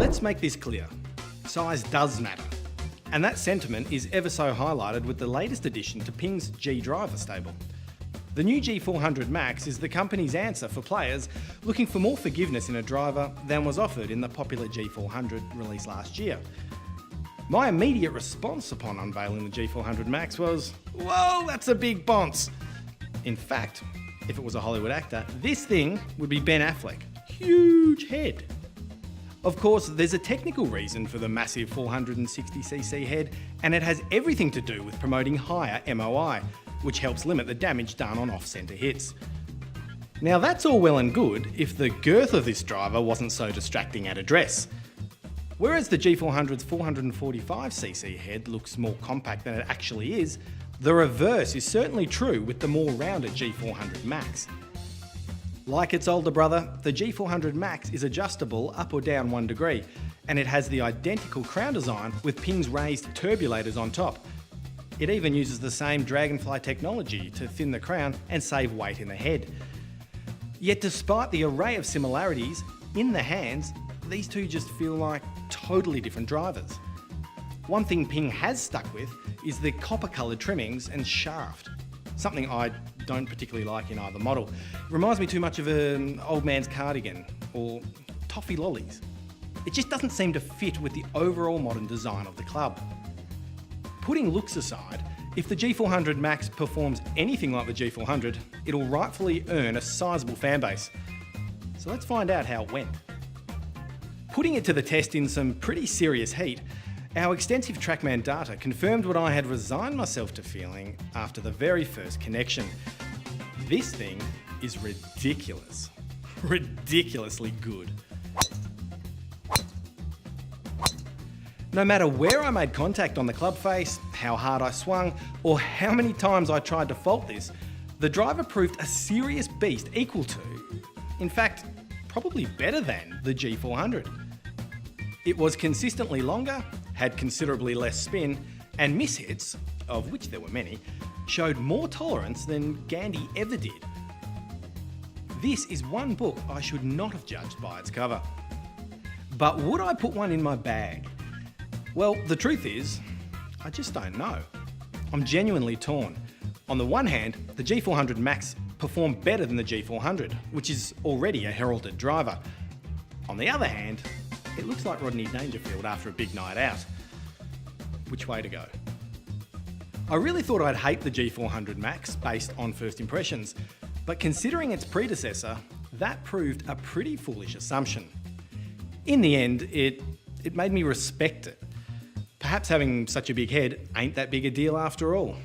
Let's make this clear. Size does matter. And that sentiment is ever so highlighted with the latest addition to Ping's G Driver stable. The new G400 Max is the company's answer for players looking for more forgiveness in a driver than was offered in the popular G400 released last year. My immediate response upon unveiling the G400 Max was, whoa, that's a big bonce. In fact, if it was a Hollywood actor, this thing would be Ben Affleck. Huge head. Of course, there's a technical reason for the massive 460cc head, and it has everything to do with promoting higher MOI, which helps limit the damage done on off-centre hits. Now that's all well and good if the girth of this driver wasn't so distracting at address. Whereas the G400's 445cc head looks more compact than it actually is, the reverse is certainly true with the more rounded G400 Max. Like its older brother, the G400 Max is adjustable up or down 1 degree, and it has the identical crown design with Ping's raised turbulators on top. It even uses the same Dragonfly technology to thin the crown and save weight in the head. Yet despite the array of similarities, in the hands, these two just feel like totally different drivers. One thing Ping has stuck with is the copper-coloured trimmings and shaft, something I don't particularly like in either model. It reminds me too much of an old man's cardigan or toffee lollies. It just doesn't seem to fit with the overall modern design of the club. Putting looks aside, if the G400 Max performs anything like the G400, it'll rightfully earn a sizeable fan base. So let's find out how it went. Putting it to the test in some pretty serious heat, our extensive TrackMan data confirmed what I had resigned myself to feeling after the very first connection. This thing is ridiculous. Ridiculously good. No matter where I made contact on the club face, how hard I swung, or how many times I tried to fault this, the driver proved a serious beast equal to, in fact, probably better than the G400. It was consistently longer, had considerably less spin, and mishits, of which there were many, showed more tolerance than Gandhi ever did. This is one book I should not have judged by its cover. But would I put one in my bag? Well, the truth is, I just don't know. I'm genuinely torn. On the one hand, the G400 Max performed better than the G400, which is already a heralded driver. On the other hand, it looks like Rodney Dangerfield after a big night out. Which way to go? I really thought I'd hate the G400 Max based on first impressions, but considering its predecessor, that proved a pretty foolish assumption. In the end, it made me respect it. Perhaps having such a big head ain't that big a deal after all.